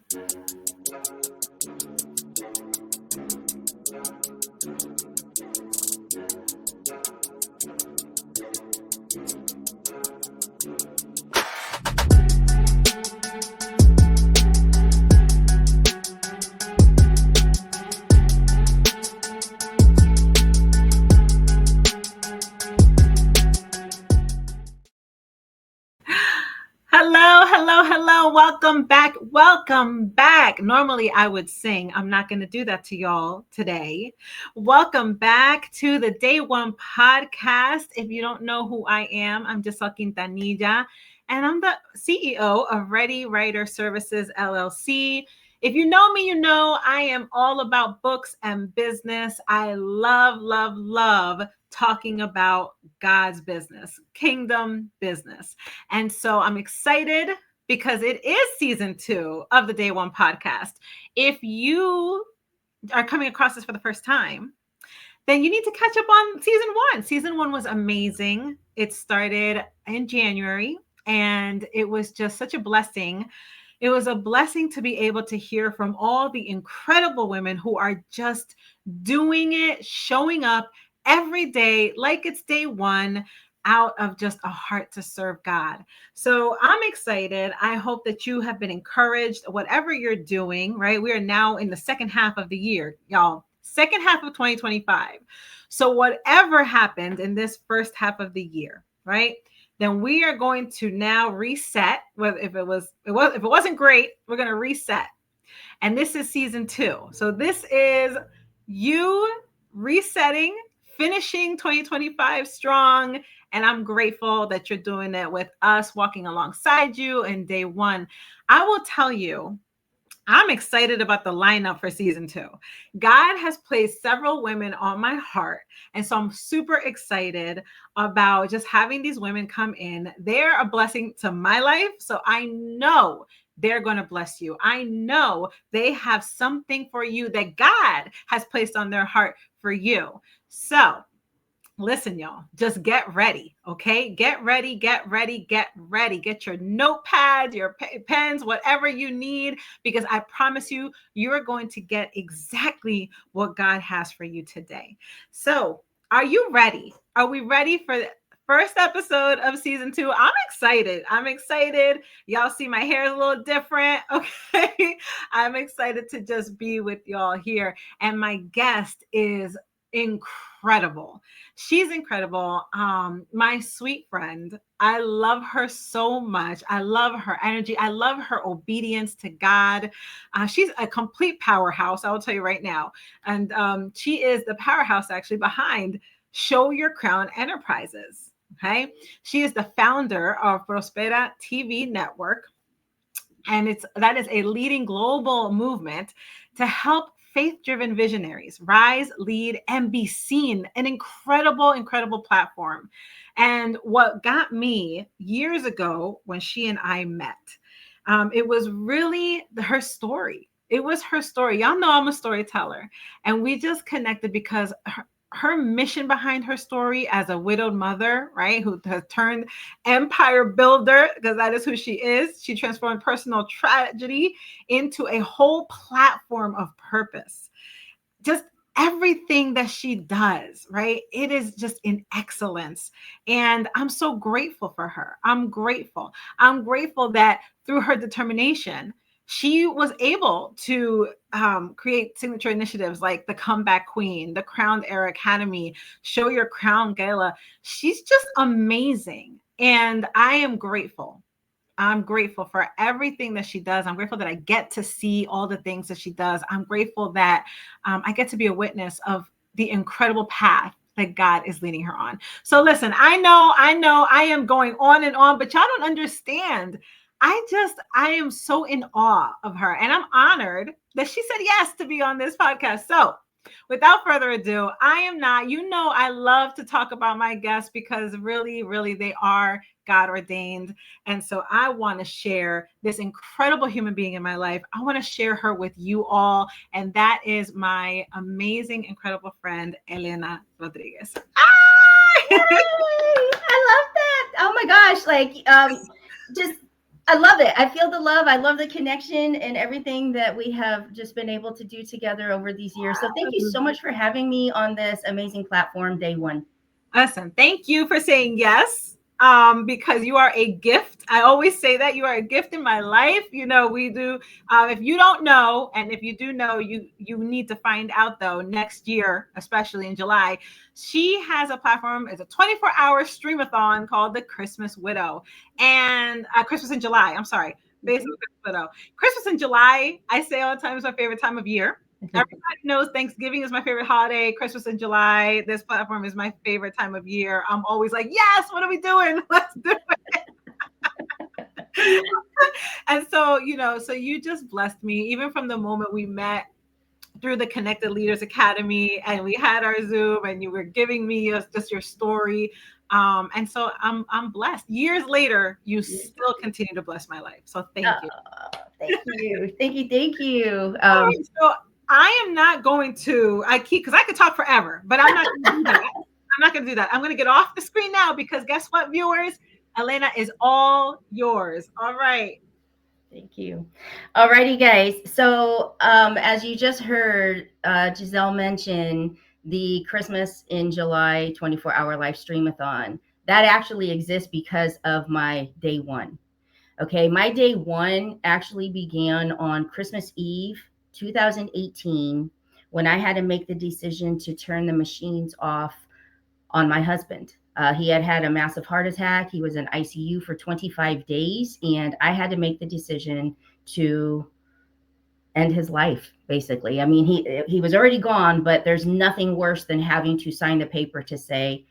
Hello. Welcome back. Normally I would sing. I'm not going to do that to y'all today. Welcome back to the Day One podcast. If you don't know who I am, I'm Giselle Quintanilla, and I'm the CEO of Ready Writer Services, LLC. If you know me, you know I am all about books and business. I love talking about God's business, kingdom business. And so I'm excited because it is season 2 of the Day One podcast. If you are coming across this for the first time, then you need to catch up on season 1. Season 1 was amazing. It started in January, and it was just such a blessing. It was a blessing to be able to hear from all the incredible women who are just doing it, showing up every day like it's day one, out of just a heart to serve God. So I'm excited. I hope that you have been encouraged, whatever you're doing, right? We are now in the second half of the year, y'all. Second half of 2025. So whatever happened in this first half of the year, right? Then we are going to now reset. Whether if it wasn't great, we're going to reset. And this is season 2. So this is you resetting, finishing 2025 strong. And I'm grateful that you're doing it with us, walking alongside you in day 1. I will tell you, I'm excited about the lineup for season 2. God has placed several women on my heart. And so I'm super excited about just having these women come in. They're a blessing to my life. So I know they're going to bless you. I know they have something for you that God has placed on their heart for you. So listen, y'all, just get ready, okay? Get ready. Get your notepad, your pens, whatever you need, because I promise you, you're going to get exactly what God has for you today. So are you ready? Are we ready for the first episode of season 2? I'm excited. Y'all see my hair is a little different, okay? I'm excited to just be with y'all here. And my guest is incredible. She's incredible. My sweet friend. I love her so much. I love her energy. I love her obedience to God. She's a complete powerhouse, I will tell you right now. And she is the powerhouse actually behind Show Your Crown Enterprises. Okay. She is the founder of Prospera TV Network. And that is a leading global movement to help faith-driven visionaries rise, lead, and be seen. An incredible platform. And what got me years ago when she and I met, it was really her story. It was her story. Y'all know I'm a storyteller. And we just connected because her mission behind her story as a widowed mother, right, who has turned empire builder, because that is who she is. She transformed personal tragedy into a whole platform of purpose. Just everything that she does, right? It is just in excellence. And I'm so grateful for her. I'm grateful that through her determination, she was able to create signature initiatives like the Comeback Queen, the Crowned Era Academy, Show Your Crown Gala. She's just amazing. And I am grateful. I'm grateful for everything that she does. I'm grateful that I get to see all the things that she does. I'm grateful that I get to be a witness of the incredible path that God is leading her on. So listen, I know I am going on and on, but y'all don't understand. I am so in awe of her, and I'm honored that she said yes to be on this podcast. So without further ado, I love to talk about my guests because really they are God ordained. And so I want to share this incredible human being in my life. I want to share her with you all. And that is my amazing, incredible friend, Elena Rodriguez. Yay! I love that. Oh my gosh. Just I love it. I feel the love. I love the connection and everything that we have just been able to do together over these years. So thank you so much for having me on this amazing platform, day one. Listen, thank you for saying yes. Because you are a gift. I always say that you are a gift in my life. We do. If you don't know, and if you do know, you need to find out though. Next year, especially in July, she has a platform. It's a 24-hour streamathon called the Christmas Widow, and Christmas in July. I'm sorry, basically Widow. Christmas in July. I say all the time is my favorite time of year. Everybody knows Thanksgiving is my favorite holiday. Christmas in July. This platform is my favorite time of year. I'm always like, yes, what are we doing? Let's do it. And so, so you just blessed me, even from the moment we met through the Connected Leaders Academy, and we had our Zoom, and you were giving me just your story. And so I'm blessed. Years later, you still continue to bless my life. So thank you. Thank you. Thank you. Thank you. So I am not going to, because I could talk forever, but I'm not going to do that. I'm not going to do that. I'm going to get off the screen now because guess what, viewers? Elena is all yours. All right. Thank you. All righty, guys. So as you just heard Giselle mention the Christmas in July 24-hour live streamathon, that actually exists because of my day one. Okay, my day one actually began on Christmas Eve, 2018, when I had to make the decision to turn the machines off on my husband. He had had a massive heart attack. He was in ICU for 25 days, and I had to make the decision to end his life, basically. I mean, he was already gone, but there's nothing worse than having to sign the paper to say,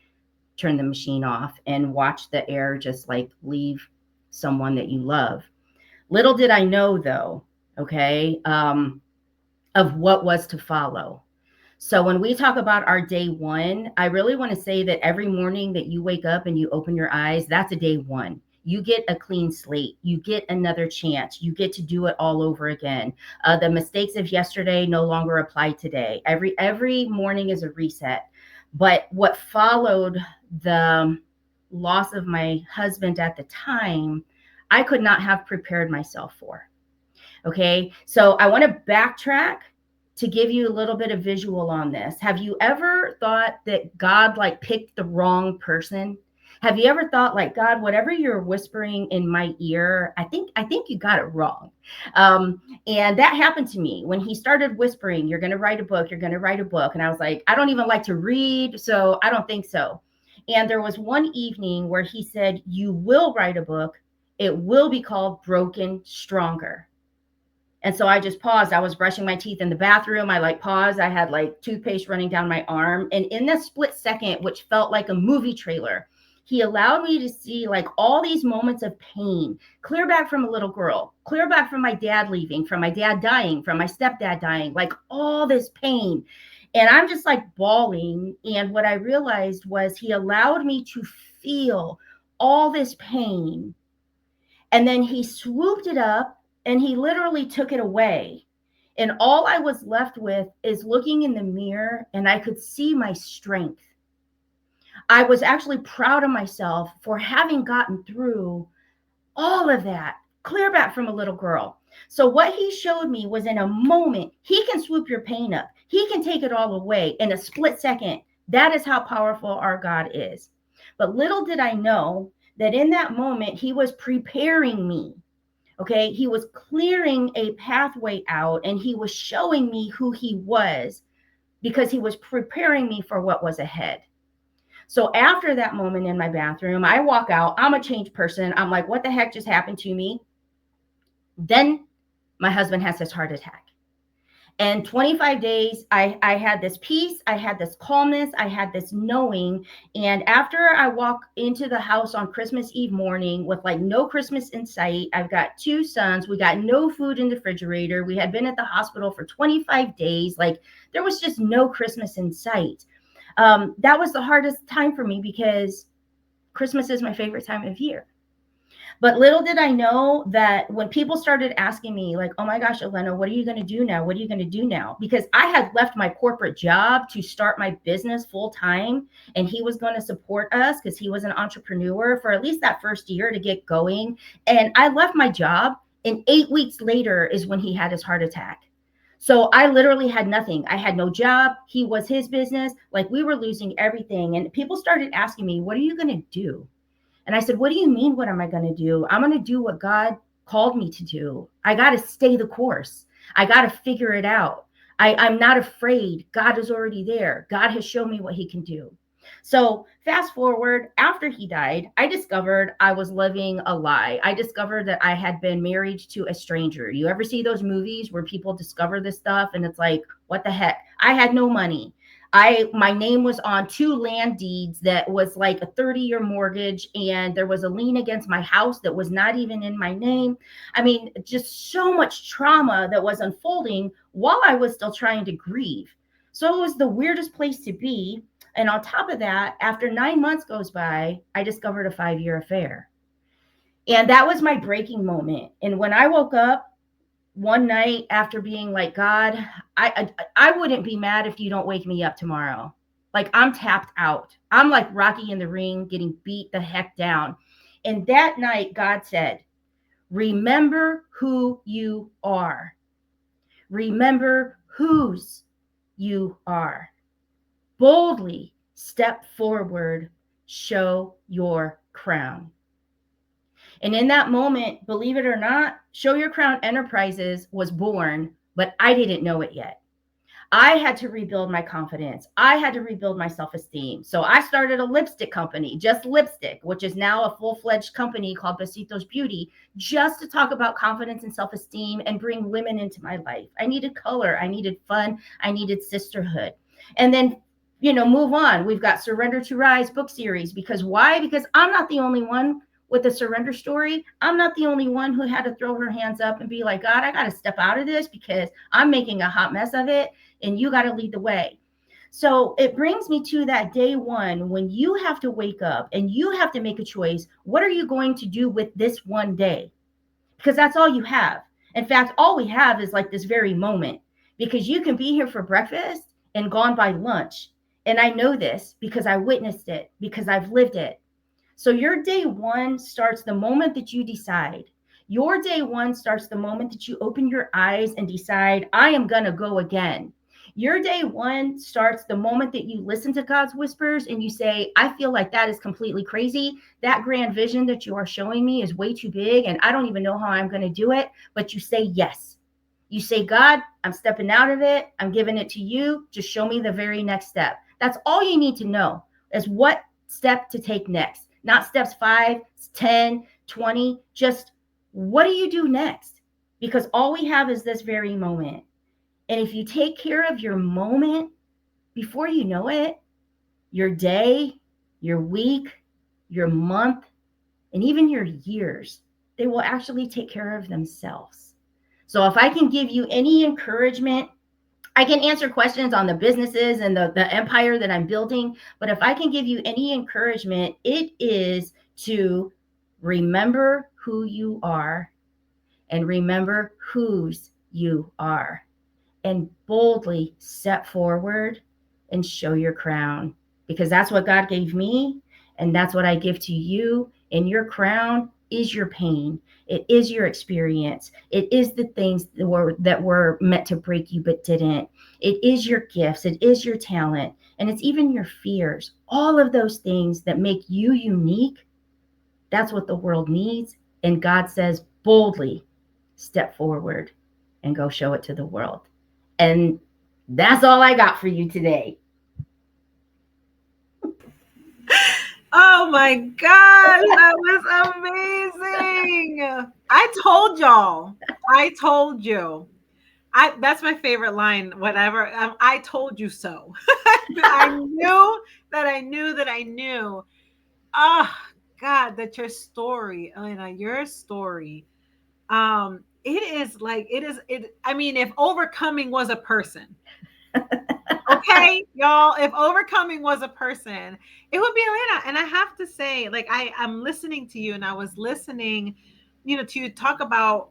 turn the machine off and watch the air just like leave someone that you love. Little did I know, though, okay, of what was to follow. So when we talk about our day one, I really want to say that every morning that you wake up and you open your eyes, that's a day one. You get a clean slate. You get another chance. You get to do it all over again. The mistakes of yesterday no longer apply today. Every morning is a reset. But what followed the loss of my husband at the time, I could not have prepared myself for. Okay, so I want to backtrack to give you a little bit of visual on this. Have you ever thought that God like picked the wrong person? Have you ever thought like, God, whatever you're whispering in my ear, I think you got it wrong. And that happened to me when he started whispering, you're going to write a book, you're going to write a book. And I was like, I don't even like to read, so I don't think so. And there was one evening where he said, you will write a book. It will be called Broken Stronger. And so I just paused. I was brushing my teeth in the bathroom. I like paused. I had like toothpaste running down my arm. And in that split second, which felt like a movie trailer, he allowed me to see like all these moments of pain, clear back from a little girl, clear back from my dad leaving, from my dad dying, from my stepdad dying, like all this pain. And I'm just like bawling. And what I realized was he allowed me to feel all this pain. And then he swooped it up and he literally took it away. And all I was left with is looking in the mirror and I could see my strength. I was actually proud of myself for having gotten through all of that, clear back from a little girl. So what he showed me was in a moment, he can swoop your pain up. He can take it all away in a split second. That is how powerful our God is. But little did I know that in that moment, he was preparing me. Okay, he was clearing a pathway out and he was showing me who he was because he was preparing me for what was ahead. So after that moment in my bathroom, I walk out, I'm a changed person. I'm like, what the heck just happened to me? Then my husband has his heart attack. And 25 days, I had this peace, I had this calmness, I had this knowing. And after I walk into the house on Christmas Eve morning with like no Christmas in sight, I've got two sons, we got no food in the refrigerator. We had been at the hospital for 25 days. Like there was just no Christmas in sight. That was the hardest time for me because Christmas is my favorite time of year. But little did I know that when people started asking me, like, oh my gosh, Elena, what are you going to do now? What are you going to do now? Because I had left my corporate job to start my business full time, and he was going to support us because he was an entrepreneur for at least that first year to get going. And I left my job, and 8 weeks later is when he had his heart attack. So I literally had nothing. I had no job. He was his business. Like, we were losing everything. And people started asking me, what are you going to do? And I said, what do you mean? What am I going to do? I'm going to do what God called me to do. I got to stay the course. I got to figure it out. I'm not afraid. God is already there. God has shown me what he can do. So fast forward, after he died, I discovered I was living a lie. I discovered that I had been married to a stranger. You ever see those movies where people discover this stuff and it's like, what the heck? I had no money. My name was on 2 land deeds that was like a 30-year mortgage, and there was a lien against my house that was not even in my name. I mean, just so much trauma that was unfolding while I was still trying to grieve. So it was the weirdest place to be. And on top of that, after 9 months goes by, I discovered a 5-year affair. And that was my breaking moment. And when I woke up one night after being like, God, I wouldn't be mad if you don't wake me up tomorrow. Like, I'm tapped out. I'm like Rocky in the ring getting beat the heck down. And that night, God said, remember who you are. Remember whose you are. Boldly step forward, show your crown. And in that moment, believe it or not, Show Your Crown Enterprises was born, but I didn't know it yet. I had to rebuild my confidence. I had to rebuild my self-esteem. So I started a lipstick company, just lipstick, which is now a full-fledged company called Besitos Beauty, just to talk about confidence and self-esteem and bring women into my life. I needed color. I needed fun. I needed sisterhood. And then, move on. We've got Surrender to Rise book series. Because why? Because I'm not the only one with a surrender story. I'm not the only one who had to throw her hands up and be like, God, I got to step out of this because I'm making a hot mess of it, and you got to lead the way. So it brings me to that day one when you have to wake up and you have to make a choice. What are you going to do with this one day? Because that's all you have. In fact, all we have is like this very moment, because you can be here for breakfast and gone by lunch. And I know this because I witnessed it, because I've lived it. So your day one starts the moment that you decide. Your day one starts the moment that you open your eyes and decide, I am going to go again. Your day one starts the moment that you listen to God's whispers and you say, I feel like that is completely crazy. That grand vision that you are showing me is way too big, and I don't even know how I'm going to do it. But you say yes. You say, God, I'm stepping out of it. I'm giving it to you. Just show me the very next step. That's all you need to know, is what step to take next. Not steps 5, 10, 20. Just what do you do next? Because all we have is this very moment. And if you take care of your moment, before you know it, your day, your week, your month, and even your years, they will actually take care of themselves. So if I can give you any encouragement, I can answer questions on the businesses and the empire that I'm building. But if I can give you any encouragement, it is to remember who you are and remember whose you are, and boldly step forward and show your crown, because that's what God gave me, and that's what I give to you. And your crown is your pain. It is your experience. It is the things that were meant to break you but didn't. It is your gifts. It is your talent. And it's even your fears. All of those things that make you unique, that's what the world needs. And God says, boldly step forward and go show it to the world. And that's all I got for you today. Oh my gosh, that was amazing. I told y'all. I told you. That's my favorite line, whatever. I told you so. I knew that I knew that I knew. Oh God, that your story, Elena, your story. It is like it is it I mean, if overcoming was a person, Okay, y'all, if overcoming was a person, it would be Elena. And I have to say, like, I'm listening to you, and I was listening, to you talk about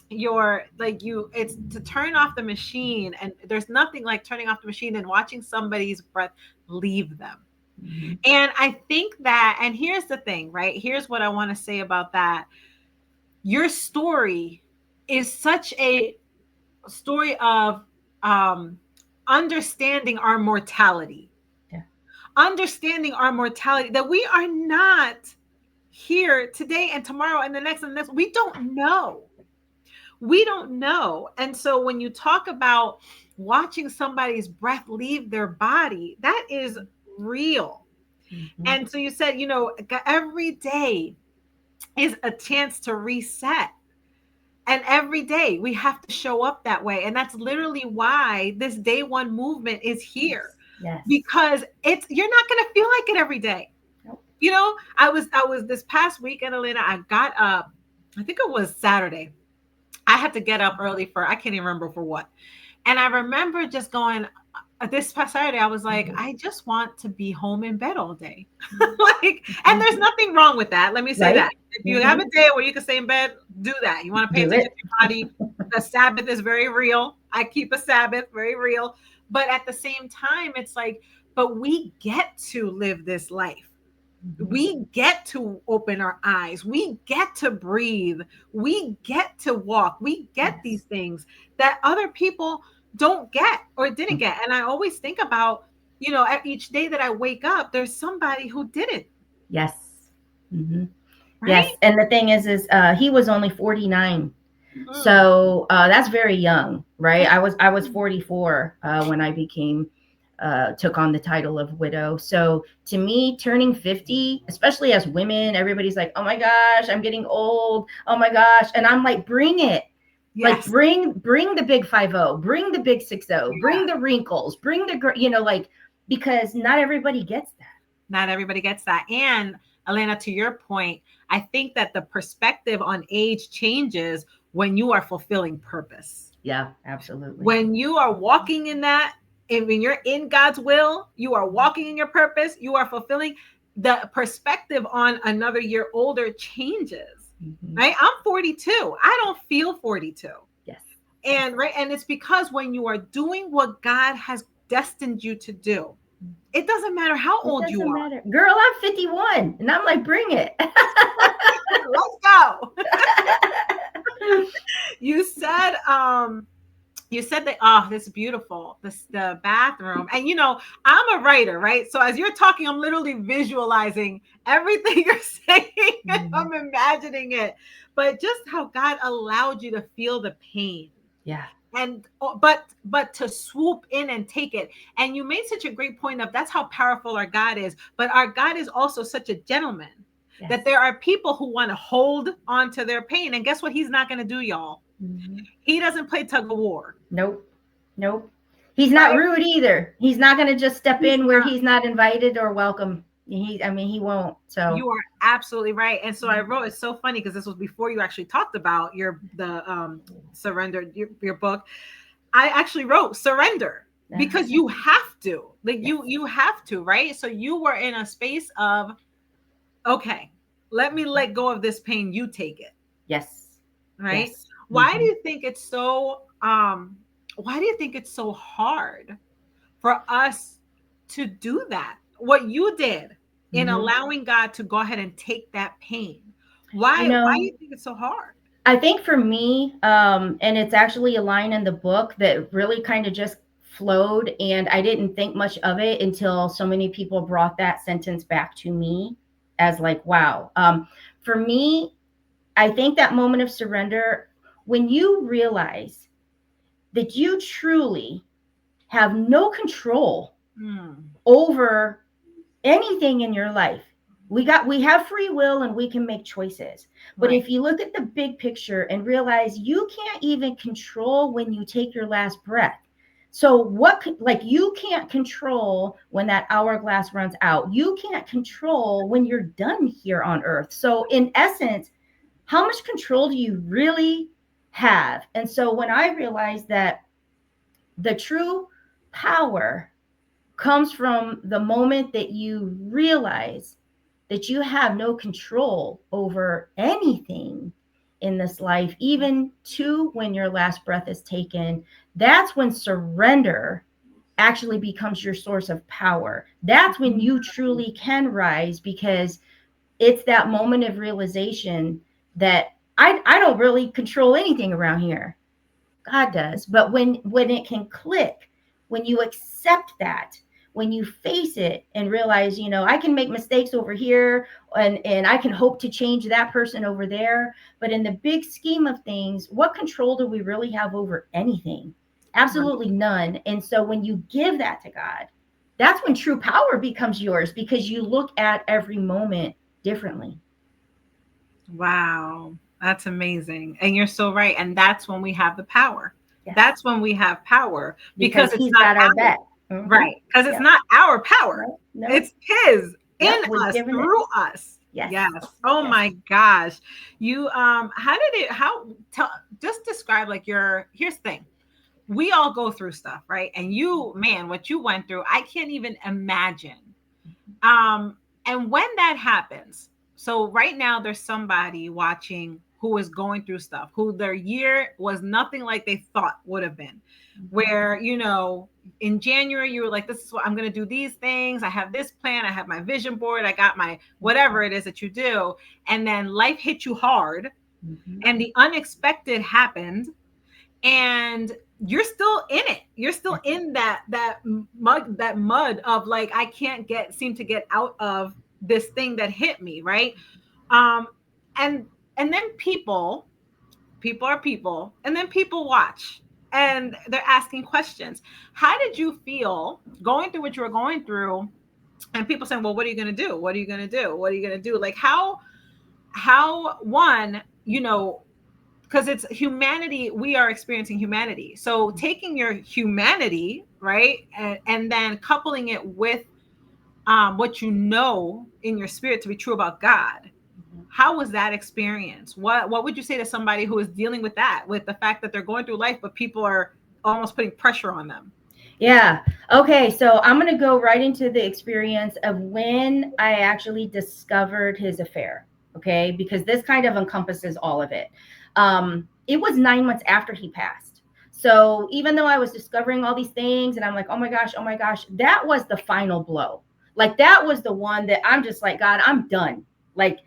your, like, you it's to turn off the machine, and there's nothing like turning off the machine and watching somebody's breath leave them. Mhm. And I think that, and here's the thing, right? Here's what I want to say about that. Your story is such a story of um understanding our mortality, Yeah. that we are not here today and tomorrow and the next and the next. We don't know. And so when you talk about watching somebody's breath leave their body, that is real. Mhm. And so you said, every day is a chance to reset. And every day we have to show up that way. And that's literally why this day one movement is here. Yes. Yes. Because you're not going to feel like it every day. Nope. I was this past weekend, Elena, I got up, I think it was Saturday. I had to get up early for, I can't even remember for what. And I remember just going, this past Saturday, I was like, I just want to be home in bed all day. Like, and there's Mhm. nothing wrong with that. Let me say that. Right? If you have Hmm. a day where you can stay in bed, do that. You want to pay Do attention it. to your body. The Sabbath is very real. I keep a Sabbath, very real. But at the same time, it's like, but we get to live this life. Mhm. We get to open our eyes. We get to breathe. We get to walk. We get these Yes. things that other people don't get or didn't get. And I always think about, at each day that I wake up, there's somebody who didn't, Yes. Hmm. right? Yes. And the thing is, he was only 49. Mm. So that's very young, right? I was 44 when I became took on the title of widow. So to me, turning 50, especially as women, everybody's like, "Oh my gosh, I'm getting old. Oh my gosh." And I'm like, "Bring it. Like Yes. bring the big 50, bring the big 60, Yeah. bring the wrinkles, bring the like because not everybody gets that." Not everybody gets that. And Elena, to your point, I think that the perspective on age changes when you are fulfilling purpose. Yeah, absolutely. When you are walking in that, and when you're in God's will, you are walking in your purpose, you are fulfilling, the perspective on another year older changes. Hmm. Right? I'm 42. I don't feel 42. Yes. Yes. And right, and it's because when you are doing what God has destined you to do, it doesn't matter how It old you doesn't are. matter. Girl, I'm 51 and I'm like, "Bring it." Let's go. You said that, oh, this is beautiful, the bathroom. And I'm a writer, right? So as you're talking, I'm literally visualizing everything you're saying. Mhm. I'm imagining it. But just how God allowed you to feel the pain, Yeah. and but to swoop in and take it. And you made such a great point of, that's how powerful our God is. But our God is also such a gentleman, Yes. that there are people who want to hold on to their pain. And guess what he's not going to do, y'all? Mhm. He doesn't play tug of war, Nope. Nope. He's not right? rude either. He's not going to just step He's in where not. he's not invited or welcome. I mean, he won't. So, You are absolutely right. And so I wrote, it's so funny because this was before you actually talked about the surrender, your book. I actually wrote surrender, because uh, you have to, like, yes. you have to, right? So you were in a space of, okay, let me let go of this pain, you take it, Yes. right? Yes. Why do Hmm. you think it's so why do you think it's so hard for us to do that, what you did, in Hmm. allowing God to go ahead and take that pain? You Why do know, you think it's so hard? I think for me, and it's actually a line in the book that really kind of just flowed, and I didn't think much of it until so many people brought that sentence back to me as like, wow. For me, I think that moment of surrender, when you realize that you truly have no control Mm, over anything in your life. We have free will and we can make choices. But right. if you look at the big picture and realize you can't even control when you take your last breath. So like you can't control when that hourglass runs out. You can't control when you're done here on earth. So in essence, how much control do you really have? And so when I realized that the true power comes from the moment that you realize that you have no control over anything in this life, even to when your last breath is taken. That's when surrender actually becomes your source of power. That's when you truly can rise, because it's that moment of realization that I don't really control anything around here. God does. But when it can click, when you accept that, when you face it and realize, I can make mistakes over here, and I can hope to change that person over there. But in the big scheme of things, what control do we really have over anything? Absolutely none. And so when you give that to God, that's when true power becomes yours, because you look at every moment differently. Wow, that's amazing. And you're so right. And that's when we have the power. Yes. That's when we have power, because it's He's not got our our, back. Mm-hmm. right. Because it's Yep. not our power. No, no. It's his in Yep, we're us, giving it. through us. Yes. Yes. Oh Yes. my gosh. You how did it how tell just describe like here's the thing. We all go through stuff, right? And you, man, what you went through, I can't even imagine. Um, and when that happens, so right now there's somebody watching who is going through stuff, who their year was nothing like they thought would have been. Where, in January you were like, this is what I'm going to do, these things. I have this plan. I have my vision board. I got my whatever it is that you do. And then life hit you hard, and the unexpected happened, and you're still in it. You're still in that mud of like, I can't seem to get out of this thing that hit me, right? um and then people are people, and then people watch, and they're asking questions. How did you feel going through what you were going through, and people saying, well, what are you going to do, what are you going to do, what are you going to do? Like, how one, because it's humanity, we are experiencing humanity. So taking your humanity, right, and then coupling it with what in your spirit to be true about God. How was that experience? What would you say to somebody who is dealing with that, with the fact that they're going through life, but people are almost putting pressure on them? Yeah. Okay. So I'm going to go right into the experience of when I actually discovered his affair. Okay. Because this kind of encompasses all of it. It was 9 months after he passed. So even though I was discovering all these things and I'm like, oh my gosh, that was the final blow. Like, that was the one that I'm just like, God, I'm done. Like,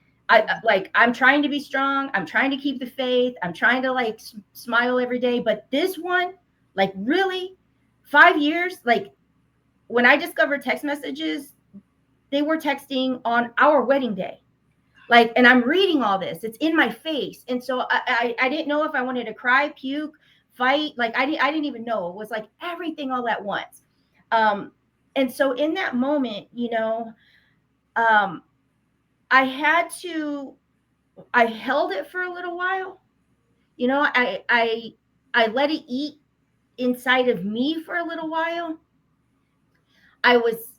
I'm trying to be strong. I'm trying to keep the faith. I'm trying to like smile every day. But this one, like, really, 5 years, like, when I discovered text messages, they were texting on our wedding day. Like, and I'm reading all this, it's in my face. And so I didn't know if I wanted to cry, puke, fight. Like, I didn't even know. It was like everything all at once. And so in that moment, I had to, I held it for a little while. I let it eat inside of me for a little while. I was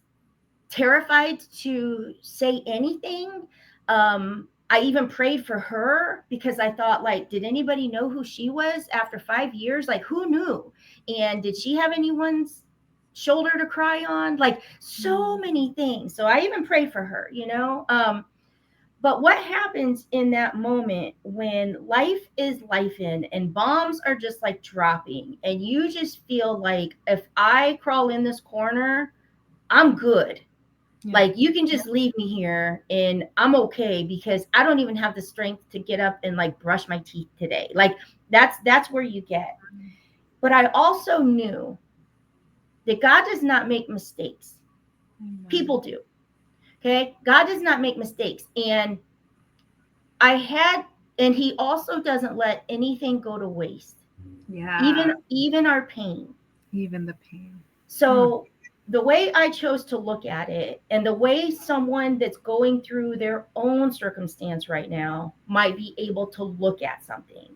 terrified to say anything. I even prayed for her, because I thought, like, did anybody know who she was after 5 years? Like, who knew? And did she have anyone's shoulder to cry on? Like, so many things. So I even prayed for her, but what happens in that moment when life is life in and bombs are just like dropping, and you just feel like, if I crawl in this corner, I'm good. Yeah. Like, you can just leave me here and I'm okay, because I don't even have the strength to get up and like brush my teeth today. Like, that's where you get. But I also knew that God does not make mistakes. People do. Okay? God does not make mistakes. And he also doesn't let anything go to waste. Yeah. Even our pain. Even the pain. So the way I chose to look at it, and the way someone that's going through their own circumstance right now might be able to look at something,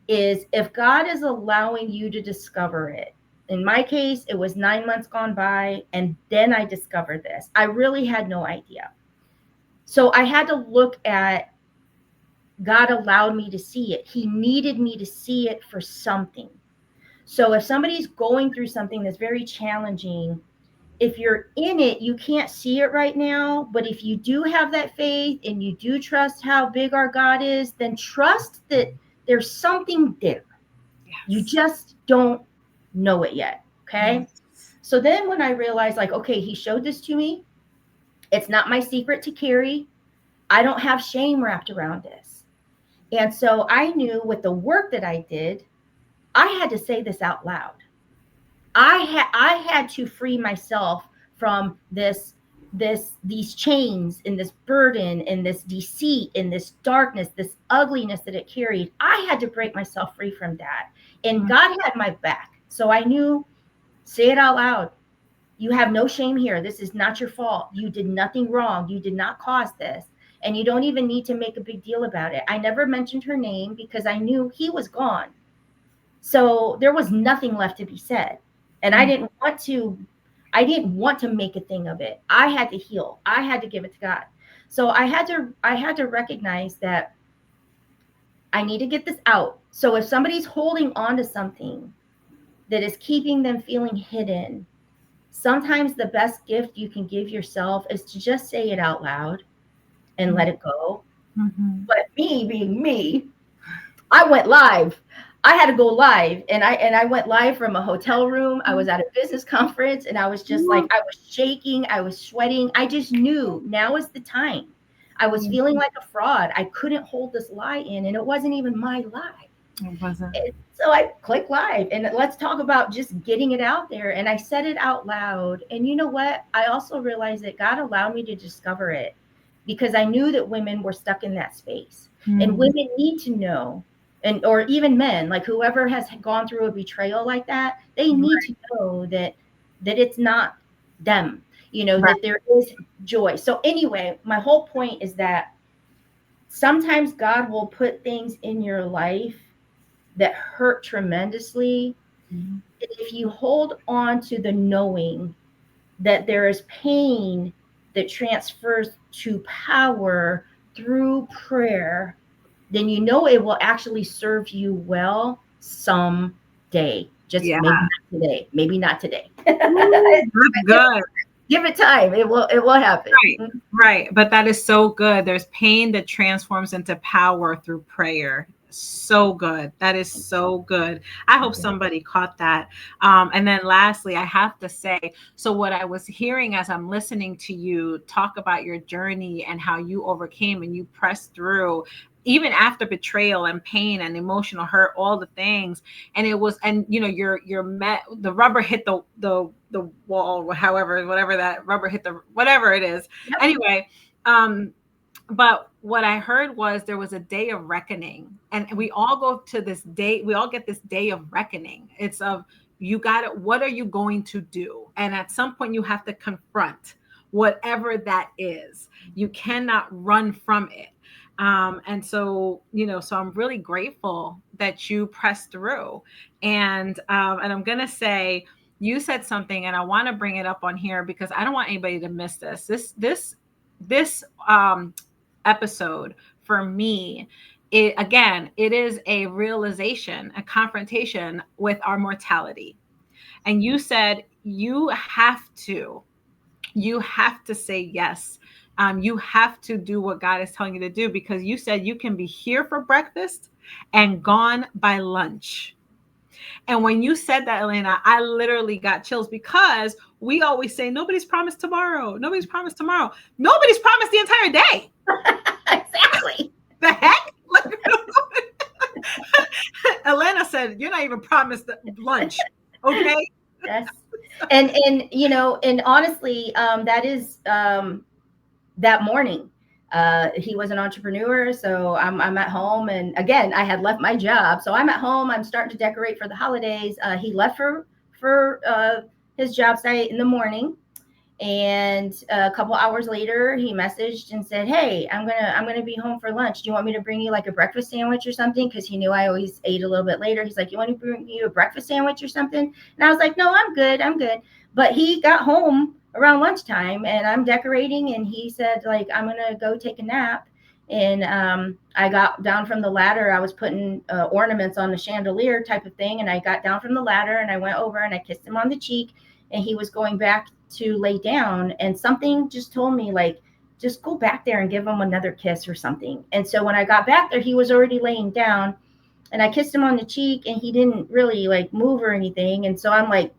is if God is allowing you to discover it. In my case, it was 9 months gone by, and then I discovered this. I really had no idea. So I had to look at, God allowed me to see it. He needed me to see it for something. So if somebody's going through something that's very challenging, if you're in it, you can't see it right now. But if you do have that faith and you do trust how big our God is, then trust that there's something there. You Yes. just don't know it yet. Okay. Yes. So then when I realized, like, okay, he showed this to me, it's not my secret to carry. I don't have shame wrapped around this. And so I knew with the work that I did, I had to say this out loud. I had to free myself from these chains and this burden and this deceit and this darkness, this ugliness that it carried. I had to break myself free from that. And Mhm. God had my back. So I knew, say it out loud. You have no shame here. This is not your fault. You did nothing wrong. You did not cause this. And you don't even need to make a big deal about it. I never mentioned her name because I knew he was gone. So there was nothing left to be said. And Mhm. I didn't want to make a thing of it. I had to heal. I had to give it to God. So I had to recognize that I need to get this out. So if somebody's holding on to something that is keeping them feeling hidden, sometimes the best gift you can give yourself is to just say it out loud and let it go. Mhm. But me being me, I went live. I had to go live, and I went live from a hotel room. I was at a business conference, and I was just like, I was shaking, I was sweating. I just knew now is the time. I was Mhm. feeling like a fraud. I couldn't hold this lie in, and it wasn't even my lie. It wasn't. And so I clicked live, and let's talk about just getting it out there. And I said it out loud. And you know what? I also realized that God allowed me to discover it because I knew that women were stuck in that space. And Mhm. women need to know, and or even men, like whoever has gone through a betrayal like that, they need to know that it's not them, Right. that there is joy. So anyway, my whole point is that sometimes God will put things in your life that hurt tremendously. Mhm. If you hold on to the knowing that there is pain that transfers to power through prayer, then you know it will actually serve you well someday. Just Yeah. maybe not today. Maybe not today. Ooh, that's good. Give it time. It will happen. Right. Right. But that is so good. There's pain that transforms into power through prayer. So good. That is so good. I hope somebody caught that. And then lastly, I have to say, so what I was hearing as I'm listening to you talk about your journey and how you overcame and you pressed through, even after betrayal and pain and emotional hurt, all the things. And it was, and you're met, the rubber hit the wall, however, whatever that rubber hit the, whatever it is. Yep. Anyway, um, but what I heard was there was a day of reckoning, and we all go to this day. We all get this day of reckoning. It's of, you got it. What are you going to do? And at some point, you have to confront whatever that is. You cannot run from it. And so, so I'm really grateful that you pressed through. And I'm gonna say, you said something, and I want to bring it up on here because I don't want anybody to miss this. This episode for me, it is a realization, a confrontation with our mortality. And you said you have to say yes. You have to do what God is telling you to do, because you said you can be here for breakfast and gone by lunch. And when you said that, Elena, I literally got chills, because we always say nobody's promised tomorrow. Nobody's promised tomorrow. Nobody's promised the entire day. Exactly. The heck? Elena said, you're not even promised lunch. Okay. Yes. And honestly, that is that morning. He was an entrepreneur, so I'm at home, and again, I had left my job, so I'm at home. I'm starting to decorate for the holidays. He left for his job site in the morning, and a couple hours later, he messaged and said, "Hey, I'm gonna be home for lunch. Do you want me to bring you like a breakfast sandwich or something?" Because he knew I always ate a little bit later. He's like, "You want me to bring you a breakfast sandwich or something?" And I was like, "No, I'm good. I'm good." But he got home around lunchtime, and I'm decorating, and he said, like, "I'm gonna go take a nap." And I got down from the ladder. I was putting ornaments on the chandelier type of thing. And I got down from the ladder and I went over and I kissed him on the cheek. And he was going back to lay down. And something just told me, like, just go back there and give him another kiss or something. And so when I got back there, he was already laying down. And I kissed him on the cheek and he didn't really like move or anything. And so I'm like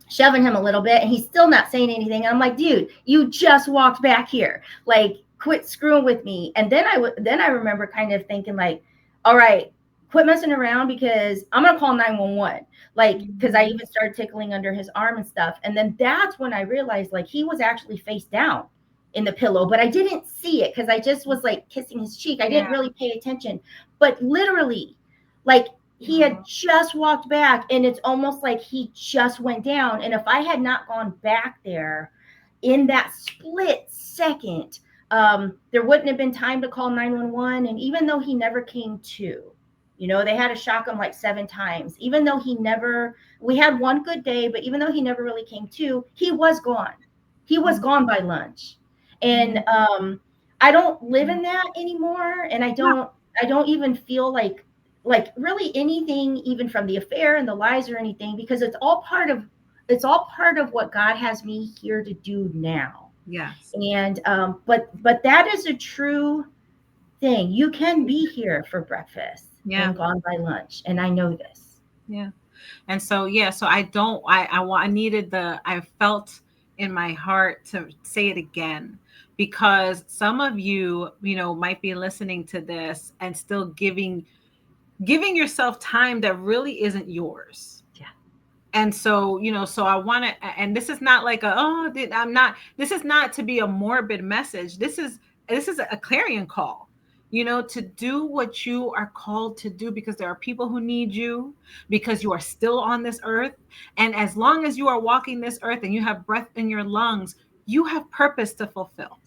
shoving him a little bit and he's still not saying anything. I'm like, dude, you just walked back here. Like, quit screwing with me. And then I remember kind of thinking like, all right, quit messing around because I'm going to call 911. Like, because I even started tickling under his arm and stuff. And then that's when I realized like he was actually face down in the pillow, but I didn't see it because I just was like kissing his cheek. I didn't really pay attention. But literally, like, he had just walked back and it's almost like he just went down. And if I had not gone back there in that split second, there wouldn't have been time to call 911. And even though he never came to, you know, they had to shock him like 7 times, even though we had one good day, but even though he never really came to, he was gone. He was gone by lunch. And I don't live in that anymore. And I don't even feel like really anything, even from the affair and the lies or anything, because it's all part of what God has me here to do now. Yes. And but that is a true thing. You can be here for breakfast and gone by lunch, and I know this. Yeah. And so, so I felt in my heart to say it again, because some of you, might be listening to this and still giving yourself time that really isn't yours. Yeah. And so, so I want to, and this is not like this is not to be a morbid message. This is a clarion call, to do what you are called to do, because there are people who need you, because you are still on this earth. And as long as you are walking this earth and you have breath in your lungs, you have purpose to fulfill.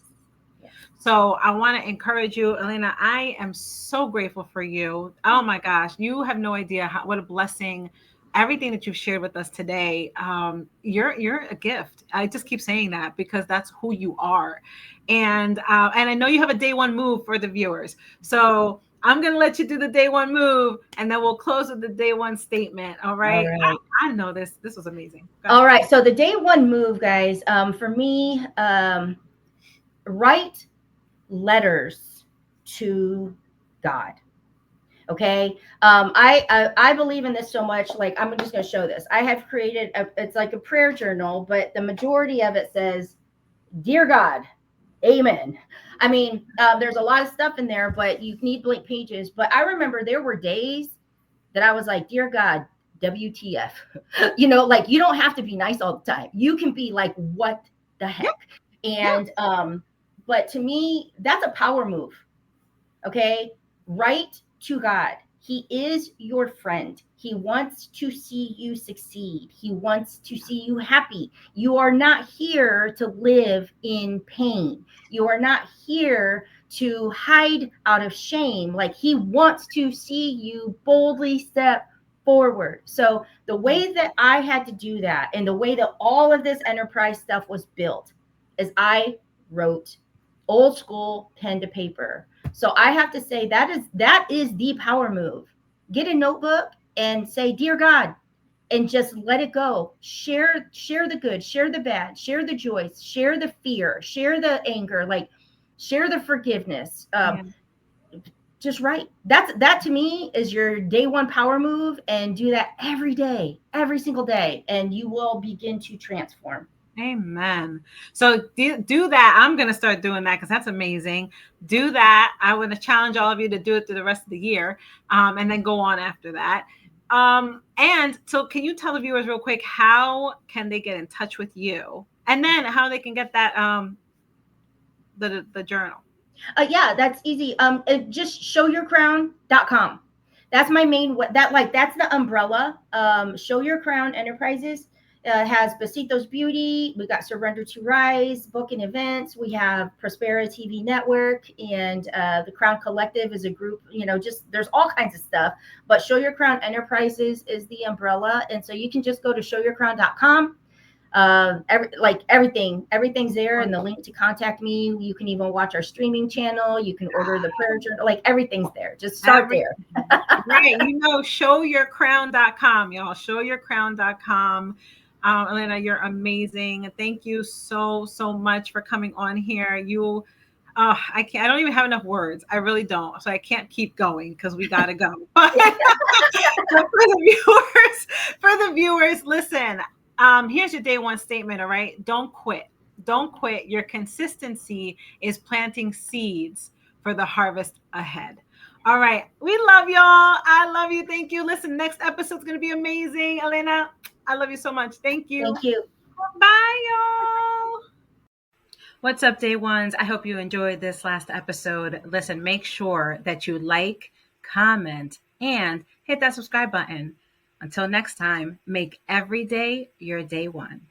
So I want to encourage you, Elena. I am so grateful for you. Oh my gosh, you have no idea what a blessing. Everything that you've shared with us today, you're a gift. I just keep saying that because that's who you are, and I know you have a day one move for the viewers. So I'm gonna let you do the day one move, and then we'll close with the day one statement. All right. All right. I know this. This was amazing. All right. So the day one move, guys. For me, write letters to God. Okay. I believe in this so much. Like, I'm just going to show this. I have created it's like a prayer journal, but the majority of it says, "Dear God, Amen." I mean, there's a lot of stuff in there, but you need blank pages. But I remember there were days that I was like, "Dear God, WTF?" Like, you don't have to be nice all the time. You can be like, "What the heck?" And but to me, that's a power move. Okay. Write to God. He is your friend. He wants to see you succeed. He wants to see you happy. You are not here to live in pain. You are not here to hide out of shame. Like, he wants to see you boldly step forward. So the way that I had to do that, and the way that all of this enterprise stuff was built, is I wrote old school pen to paper. So I have to say that is the power move. Get a notebook and say, "Dear God," and just let it go. Share the good, share the bad, share the joys, share the fear, share the anger, like, share the forgiveness. Just write. That to me is your day one power move, and do that every day, every single day, and you will begin to transform. Amen. So do that. I'm going to start doing that because that's amazing. Do that. I want to challenge all of you to do it through the rest of the year, and then go on after that. And so can you tell the viewers real quick, how can they get in touch with you? And then how they can get that, the journal? Yeah, that's easy. Just showyourcrown.com. That's my main, that's the umbrella. Show Your Crown Enterprises has Besitos Beauty. We got Surrender to Rise, booking events. We have Prospera TV Network, and the Crown Collective is a group, just there's all kinds of stuff. But Show Your Crown Enterprises is the umbrella. And so you can just go to showyourcrown.com. everything's there, and the link to contact me. You can even watch our streaming channel. You can order the prayer journal. Like, everything's there. Just start there. Right. Showyourcrown.com, y'all. Showyourcrown.com. Elena, you're amazing. Thank you so much for coming on here. I don't even have enough words. I really don't. So I can't keep going because we gotta go. But for the viewers, listen. Here's your day one statement. All right, don't quit. Don't quit. Your consistency is planting seeds for the harvest ahead. All right, we love y'all. I love you. Thank you. Listen, next episode's gonna be amazing. Elena, I love you so much. Thank you. Thank you. Bye, y'all. What's up, day ones? I hope you enjoyed this last episode. Listen, make sure that you like, comment, and hit that subscribe button. Until next time, make every day your day one.